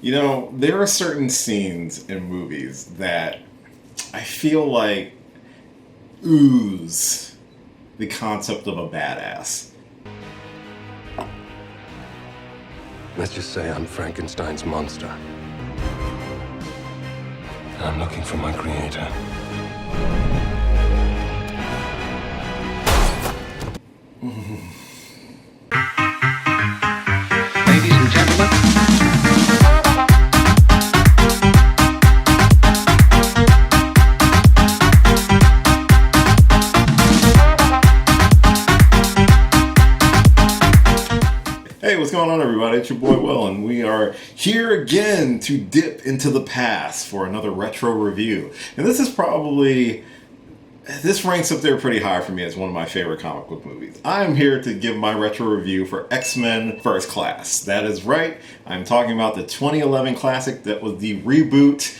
You know, there are certain scenes in movies that I feel like ooze the concept of a badass. Let's just say I'm Frankenstein's monster. And I'm looking for my creator. Ladies and gentlemen. Hey, what's going on, everybody? It's your boy Will, and we are here again to dip into the past for another retro review. And this ranks up there pretty high for me as one of my favorite comic book movies. I'm here to give my retro review for X-Men First Class. That is right, I'm talking about the 2011 classic that was the reboot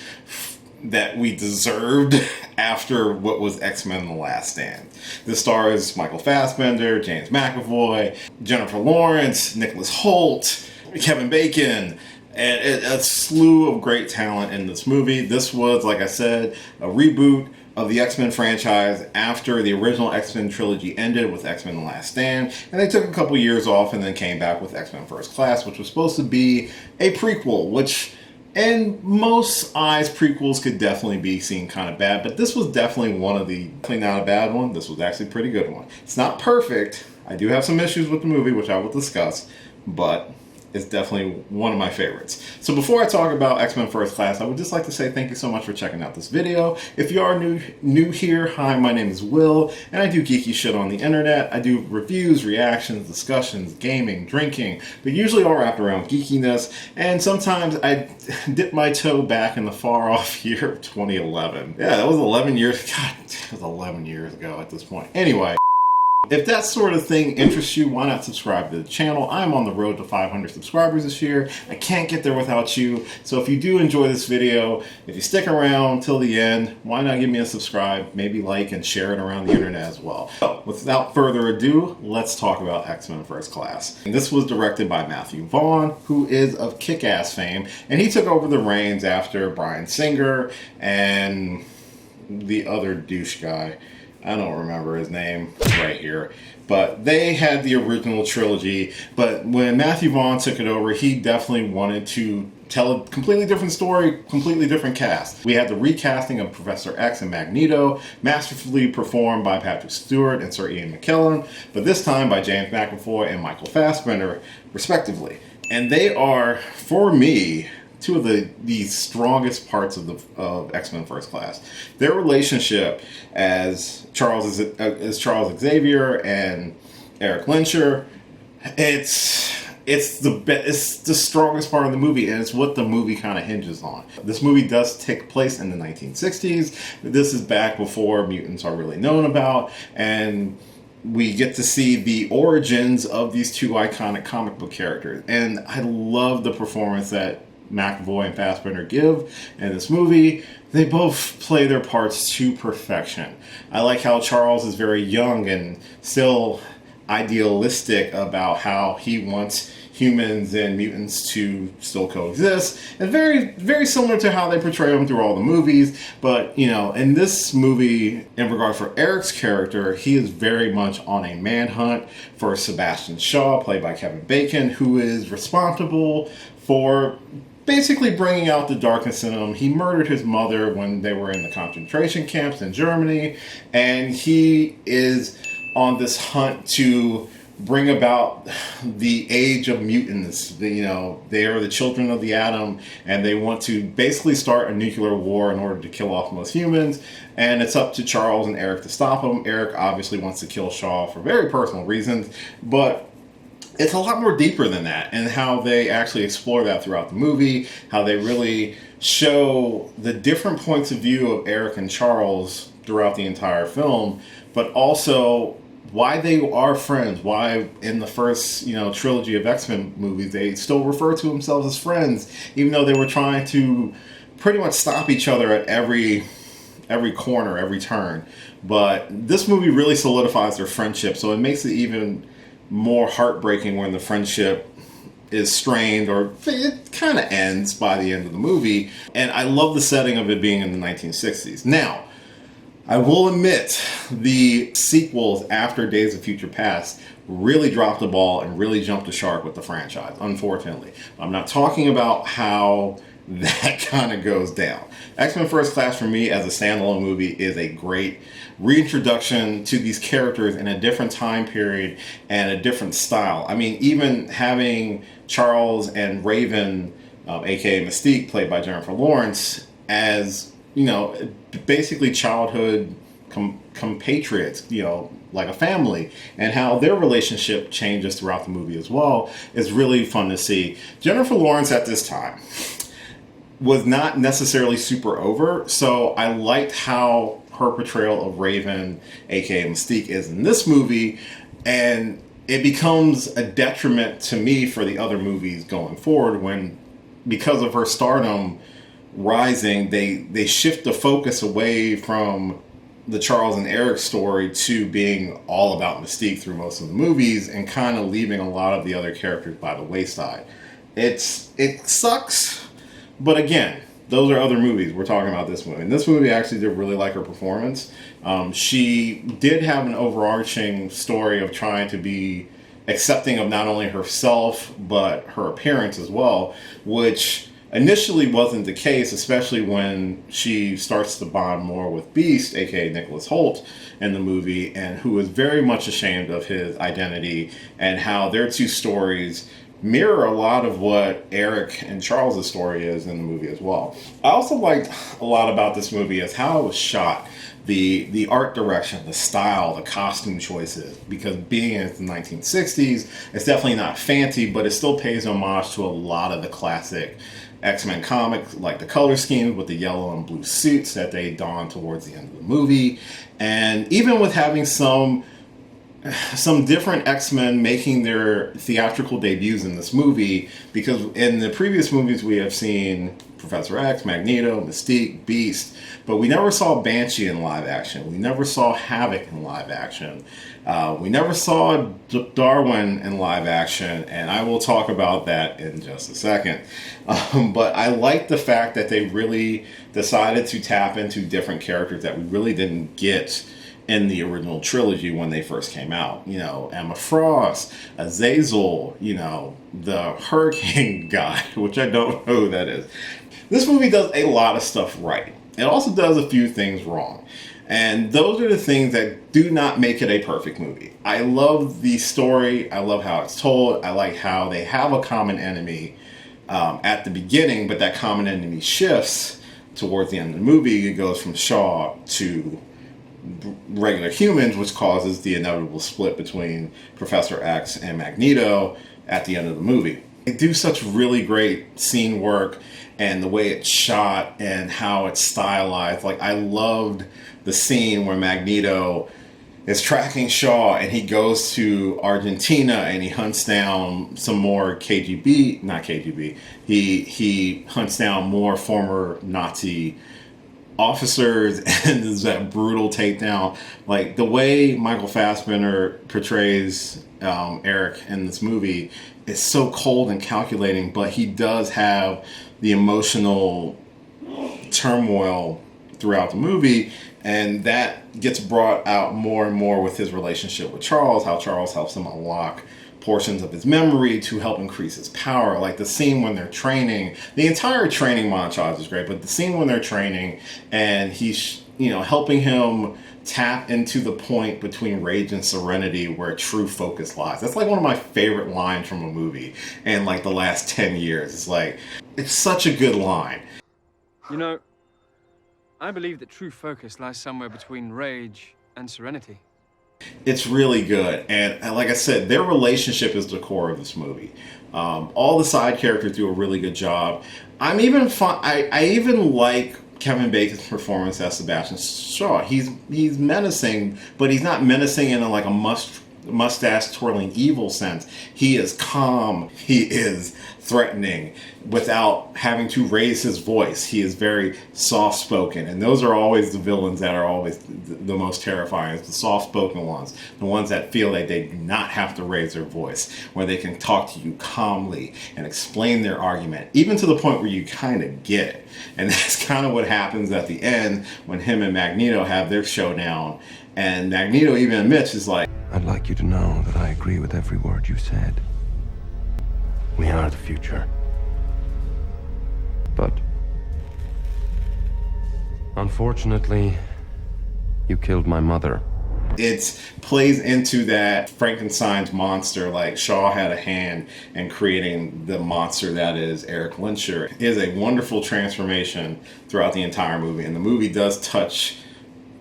that we deserved after what was X-Men The Last Stand. This stars Michael Fassbender, James McAvoy, Jennifer Lawrence, Nicholas Hoult, Kevin Bacon, and a slew of great talent in this movie. This was, like I said, a reboot of the X-Men franchise after the original X-Men trilogy ended with X-Men The Last Stand, and they took a couple years off and then came back with X-Men First Class, which was supposed to be a prequel, which in most eyes, prequels could definitely be seen kind of bad, but this was definitely definitely not a bad one. This was actually a pretty good one. It's not perfect. I do have some issues with the movie, which I will discuss, but it's definitely one of my favorites. So before I talk about X-Men First Class, I would just like to say thank you so much for checking out this video. If you are new here, hi, my name is Will, and I do geeky shit on the internet. I do reviews, reactions, discussions, gaming, drinking, but usually all wrapped around geekiness, and sometimes I dip my toe back in the far off year of 2011. Yeah, that was 11 years, God, it was 11 years ago at this point. Anyway, if that sort of thing interests you, why not subscribe to the channel? I'm on the road to 500 subscribers this year. I can't get there without you. So if you do enjoy this video, if you stick around till the end, why not give me a subscribe, maybe like and share it around the internet as well. So without further ado, let's talk about X-Men First Class. And this was directed by Matthew Vaughn, who is of Kick-Ass fame, and he took over the reins after Bryan Singer and the other douche guy. I don't remember his name right here, but they had the original trilogy. But when Matthew Vaughn took it over, he definitely wanted to tell a completely different story, completely different cast. We had the recasting of Professor X and Magneto, masterfully performed by Patrick Stewart and Sir Ian McKellen, but this time by James McAvoy and Michael Fassbender, respectively. And they are, for me, two of the strongest parts of X-Men First Class. Their relationship as Charles Xavier and Eric Lyncher, it's the strongest part of the movie, and it's what the movie kind of hinges on. This movie does take place in the 1960s. This is back before mutants are really known about, and we get to see the origins of these two iconic comic book characters. And I love the performance that McAvoy and Fassbender give in this movie. They both play their parts to perfection. I like how Charles is very young and still idealistic about how he wants humans and mutants to still coexist, and very, very similar to how they portray them through all the movies. But, you know, in this movie, in regard for Eric's character, he is very much on a manhunt for Sebastian Shaw, played by Kevin Bacon, who is responsible for basically bringing out the darkness in him. He murdered his mother when they were in the concentration camps in Germany, and he is on this hunt to bring about the age of mutants. You know, they are the children of the atom, and they want to basically start a nuclear war in order to kill off most humans, and it's up to Charles and Eric to stop them. Eric obviously wants to kill Shaw for very personal reasons, but it's a lot more deeper than that, and how they actually explore that throughout the movie, how they really show the different points of view of Eric and Charles throughout the entire film, but also why they are friends, why in the first, trilogy of X-Men movies, they still refer to themselves as friends, even though they were trying to pretty much stop each other at every corner, every turn. But this movie really solidifies their friendship, so it makes it even more heartbreaking when the friendship is strained, or it kind of ends by the end of the movie. And I love the setting of it being in the 1960s. Now, I will admit the sequels after Days of Future Past really dropped the ball and really jumped the shark with the franchise, unfortunately. I'm not talking about how that kind of goes down. X-Men First Class for me as a standalone movie is a great reintroduction to these characters in a different time period and a different style. I mean, even having Charles and Raven, aka Mystique, played by Jennifer Lawrence, as, you know, basically childhood compatriots, you know, like a family, and how their relationship changes throughout the movie as well is really fun to see. Jennifer Lawrence at this time was not necessarily super over, so I liked how her portrayal of Raven, aka Mystique, is in this movie, and it becomes a detriment to me for the other movies going forward when, because of her stardom rising, they shift the focus away from the Charles and Eric story to being all about Mystique through most of the movies, and kind of leaving a lot of the other characters by the wayside. It sucks, but again, those are other movies. We're talking about this movie. And this movie, I actually did really like her performance. She did have an overarching story of trying to be accepting of not only herself, but her appearance as well, which initially wasn't the case, especially when she starts to bond more with Beast, aka Nicholas Hoult, in the movie, and who is very much ashamed of his identity, and how their two stories mirror a lot of what Eric and Charles' story is in the movie as well. I also liked a lot about this movie is how it was shot. The art direction, the style, the costume choices, because being in the 1960s, it's definitely not fancy, but it still pays homage to a lot of the classic X-Men comics, like the color schemes with the yellow and blue suits that they don towards the end of the movie. And even with having some different X-Men making their theatrical debuts in this movie, because in the previous movies we have seen Professor X, Magneto, Mystique, Beast, but we never saw Banshee in live action. We never saw Havoc in live action. We never saw Darwin in live action, and I will talk about that in just a second. But I like the fact that they really decided to tap into different characters that we really didn't get in the original trilogy when they first came out. You know, Emma Frost, Azazel, you know, the Hurricane guy, which I don't know who that is. This movie does a lot of stuff right. It also does a few things wrong. And those are the things that do not make it a perfect movie. I love the story. I love how it's told. I like how they have a common enemy at the beginning, but that common enemy shifts towards the end of the movie. It goes from Shaw to regular humans, which causes the inevitable split between Professor X and Magneto at the end of the movie. They do such really great scene work, and the way it's shot and how it's stylized. Like, I loved the scene where Magneto is tracking Shaw and he goes to Argentina and he hunts down some more not KGB, he hunts down more former Nazi officers, and there's that brutal takedown. Like, the way Michael Fassbender portrays Eric in this movie is so cold and calculating, but he does have the emotional turmoil throughout the movie, and that gets brought out more and more with his relationship with Charles, how Charles helps him unlock portions of his memory to help increase his power. Like the scene when they're training, the entire training montage is great, but the scene when they're training and he's, you know, helping him tap into the point between rage and serenity where true focus lies. That's like one of my favorite lines from a movie in like the last 10 years. It's like, it's such a good line. You know, I believe that true focus lies somewhere between rage and serenity. It's really good, and like I said, their relationship is the core of this movie. All the side characters do a really good job. I even like Kevin Bacon's performance as Sebastian Shaw. He's menacing, but he's not menacing in a mustache twirling evil sense. He is calm, he is threatening without having to raise his voice. He is very soft spoken, and those are always the villains that are always the most terrifying. It's the soft spoken ones, the ones that feel like they do not have to raise their voice, where they can talk to you calmly and explain their argument, even to the point where you kind of get it. And that's kind of what happens at the end when him and Magneto have their showdown, and Magneto even admits, is like, I'd like you to know that I agree with every word you said. We are the future. But unfortunately, you killed my mother. it plays into that Frankenstein's monster, like Shaw had a hand in creating the monster that is Eric Lyncher. It is a wonderful transformation throughout the entire movie, and the movie does touch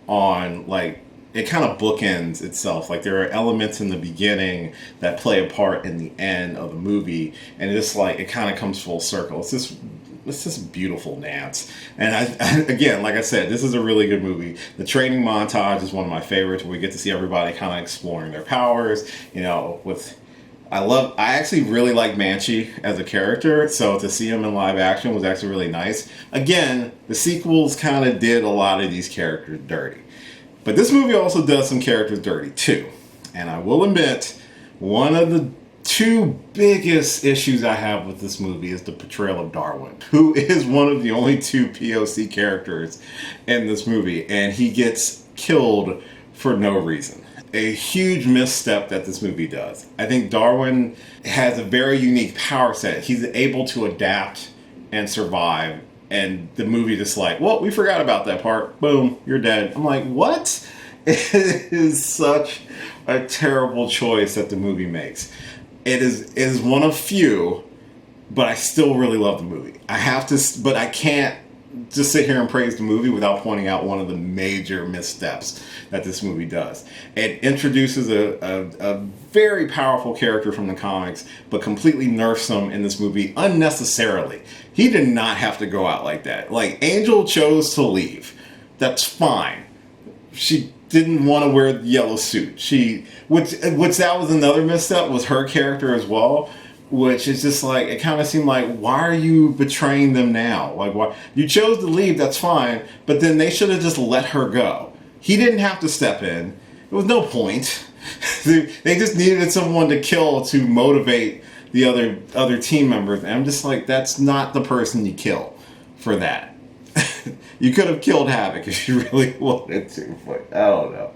on, like, it kind of bookends itself. Like, there are elements in the beginning that play a part in the end of the movie, and it's like it kind of comes full circle. It's this beautiful dance. And again, like I said, this is a really good movie. The training montage is one of my favorites, where we get to see everybody kind of exploring their powers. You know, I actually really like Manchi as a character, so to see him in live action was actually really nice. Again, the sequels kind of did a lot of these characters dirty. But this movie also does some characters dirty too. And I will admit, one of the two biggest issues I have with this movie is the portrayal of Darwin, who is one of the only two POC characters in this movie, and he gets killed for no reason. A huge misstep that this movie does. I think Darwin has a very unique power set. He's able to adapt and survive, and the movie just like, well, we forgot about that part. Boom, you're dead. I'm like, what? It is such a terrible choice that the movie makes. It is one of few, but I still really love the movie. But I can't just sit here and praise the movie without pointing out one of the major missteps that this movie does. It introduces a very powerful character from the comics, but completely nerfs him in this movie unnecessarily. He did not have to go out like that. Like, Angel chose to leave. That's fine. She didn't want to wear the yellow suit. Which that was another misstep, was her character as well. Which is just like, it kind of seemed like, why are you betraying them now? Like, why you chose to leave, that's fine, but then they should have just let her go. He didn't have to step in. There was no point. They just needed someone to kill to motivate the other team members. And I'm just like, that's not the person you kill for that. You could have killed Havoc if you really wanted to, but I don't know.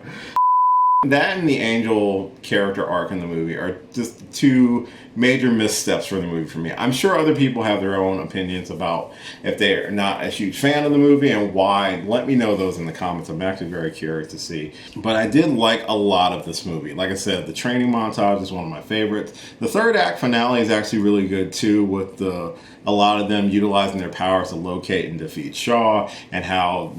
That and the Angel character arc in the movie are just two major missteps for the movie for me. I'm sure other people have their own opinions about if they're not a huge fan of the movie and why. Let me know those in the comments. I'm actually very curious to see. But I did like a lot of this movie. Like I said, the training montage is one of my favorites. The third act finale is actually really good too, with a lot of them utilizing their powers to locate and defeat Shaw, and how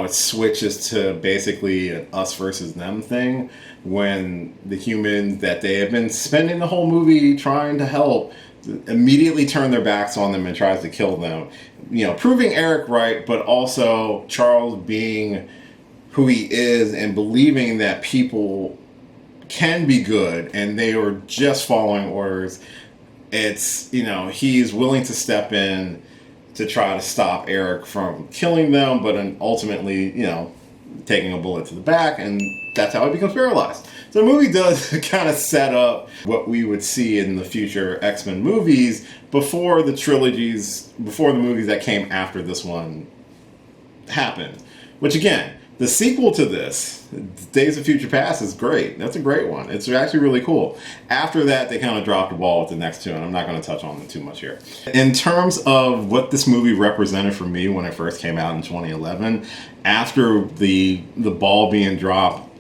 it switches to basically an us versus them thing, when the humans that they have been spending the whole movie trying to help immediately turn their backs on them and tries to kill them. You know, proving Eric right, but also Charles being who he is and believing that people can be good and they are just following orders. It's, you know, he's willing to step in to try to stop Eric from killing them, but ultimately, you know, taking a bullet to the back, and that's how he becomes paralyzed. So the movie does kind of set up what we would see in the future X-Men movies before the movies that came after this one happened. Which, again, the sequel to this, Days of Future Past, is great. That's a great one. It's actually really cool. After that, they kind of dropped the ball with the next two, and I'm not going to touch on them too much here. In terms of what this movie represented for me when it first came out in 2011, after the ball being dropped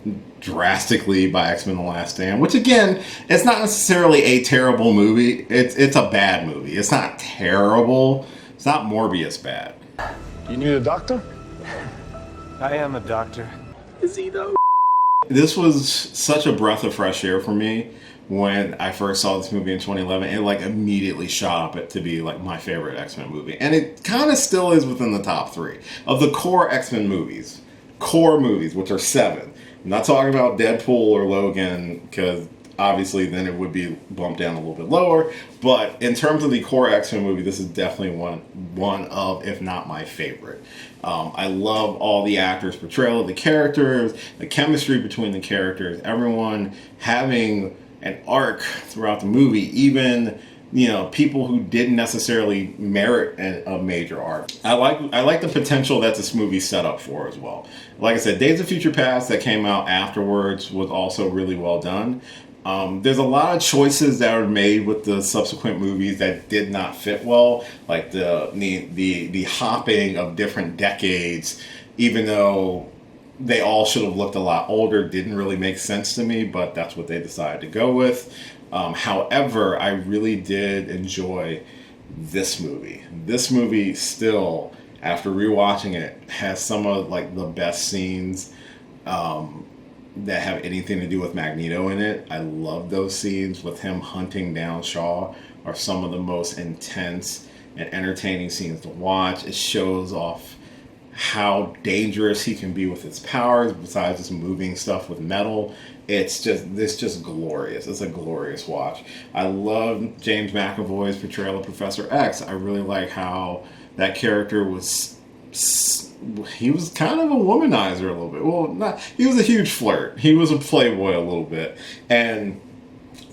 drastically by X-Men The Last Stand, which, again, it's not necessarily a terrible movie. It's a bad movie. It's not terrible. It's not Morbius bad. You need a doctor? I am a doctor. Is he though? This was such a breath of fresh air for me when I first saw this movie in 2011. It like immediately shot up to be like my favorite X-Men movie. And it kind of still is within the top 3 of the core X-Men movies. Core movies, which are 7. I'm not talking about Deadpool or Logan, because obviously then it would be bumped down a little bit lower. But in terms of the core X-Men movie, this is definitely one of, if not my favorite. I love all the actors' portrayal of the characters, the chemistry between the characters, everyone having an arc throughout the movie, even, you know, people who didn't necessarily merit a major arc. I like the potential that this movie set up for as well. Like I said, Days of Future Past that came out afterwards was also really well done. There's a lot of choices that were made with the subsequent movies that did not fit well, like the hopping of different decades, even though they all should have looked a lot older, didn't really make sense to me, but that's what they decided to go with. However, I really did enjoy this movie. This movie still, after rewatching it, has some of like the best scenes that have anything to do with Magneto in it. I love those scenes with him hunting down Shaw, are some of the most intense and entertaining scenes to watch. It shows off how dangerous he can be with his powers, besides just moving stuff with metal. It's just glorious. It's a glorious watch. I love James McAvoy's portrayal of Professor X. I really like how that character was, he was kind of a womanizer a little bit. Well, he was a huge flirt. He was a playboy a little bit. And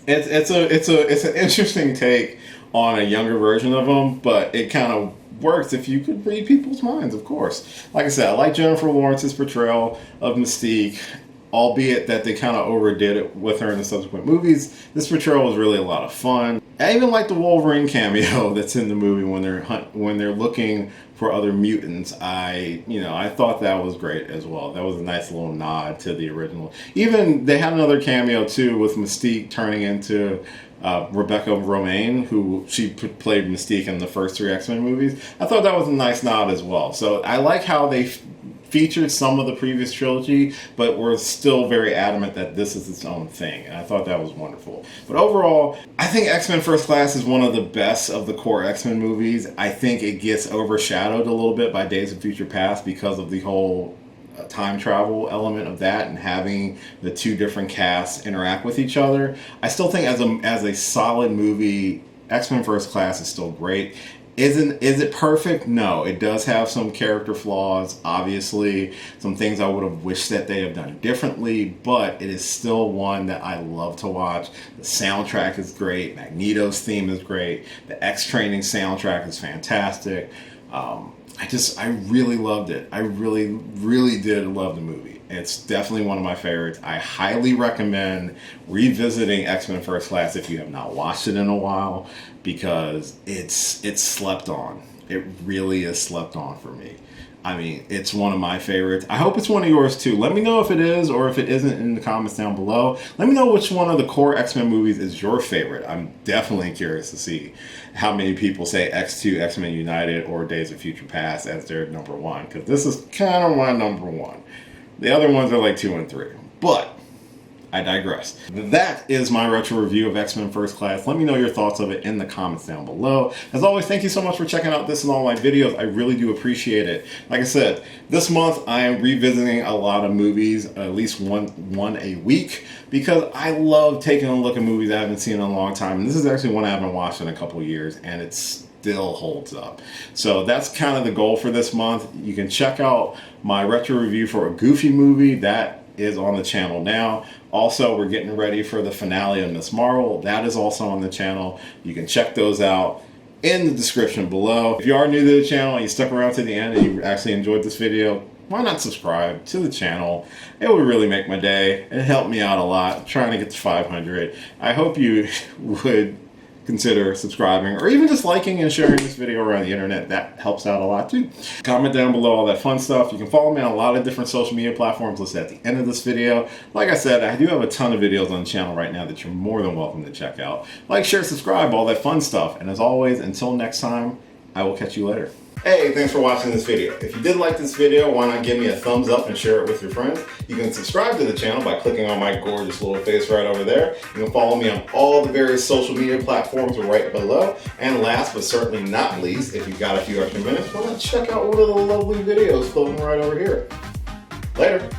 it's an interesting take on a younger version of him, but it kind of works if you could read people's minds, of course. Like I said, I like Jennifer Lawrence's portrayal of Mystique, albeit that they kind of overdid it with her in the subsequent movies. This portrayal was really a lot of fun. I even like the Wolverine cameo that's in the movie when they're looking for other mutants. I thought that was great as well. That was a nice little nod to the original. Even they had another cameo too with Mystique turning into Rebecca Romijn, who she played Mystique in the first 3 X-Men movies. I thought that was a nice nod as well. So I like how they featured some of the previous trilogy, but were still very adamant that this is its own thing. And I thought that was wonderful. But overall, I think X-Men First Class is one of the best of the core X-Men movies. I think it gets overshadowed a little bit by Days of Future Past because of the whole time travel element of that and having the 2 different casts interact with each other. I still think as a solid movie, X-Men First Class is still great. Is it perfect? No. It does have some character flaws, obviously, some things I would have wished that they have done differently, but it is still one that I love to watch. The soundtrack is great. Magneto's theme is great. The X-Training soundtrack is fantastic. I really loved it. I really, really did love the movie. It's definitely one of my favorites. I highly recommend revisiting X-Men First Class if you have not watched it in a while, because it's slept on. It really is slept on for me. I mean, it's one of my favorites. I hope it's one of yours too. Let me know if it is or if it isn't in the comments down below. Let me know which one of the core X-Men movies is your favorite. I'm definitely curious to see how many people say X2, X-Men United, or Days of Future Past as their number 1, because this is kind of my number 1. The other ones are like 2 and 3. But I digress. That is my retro review of X-Men First Class. Let me know your thoughts of it in the comments down below. As always, thank you so much for checking out this and all my videos. I really do appreciate it. Like I said, this month I am revisiting a lot of movies, at least one a week, because I love taking a look at movies I haven't seen in a long time. And this is actually one I haven't watched in a couple years, and it's still holds up. So that's kind of the goal for this month. You can check out my retro review for a Goofy movie. That is on the channel now. Also, we're getting ready for the finale of Ms. Marvel. That is also on the channel. You can check those out in the description below. If you are new to the channel and you stuck around to the end and you actually enjoyed this video, why not subscribe to the channel? It would really make my day. It helped me out a lot. I'm trying to get to 500. I hope you would consider subscribing or even just liking and sharing this video around the internet. That helps out a lot too. Comment down below all that fun stuff. You can follow me on a lot of different social media platforms listed at the end of this video. Like I said, I do have a ton of videos on the channel right now that you're more than welcome to check out. Like, share, subscribe, all that fun stuff. And as always, until next time, I will catch you later. Hey, thanks for watching this video. If you did like this video, why not give me a thumbs up and share it with your friends? You can subscribe to the channel by clicking on my gorgeous little face right over there. You can follow me on all the various social media platforms right below. And last but certainly not least, if you've got a few extra minutes, why not check out one of the lovely videos floating right over here. Later.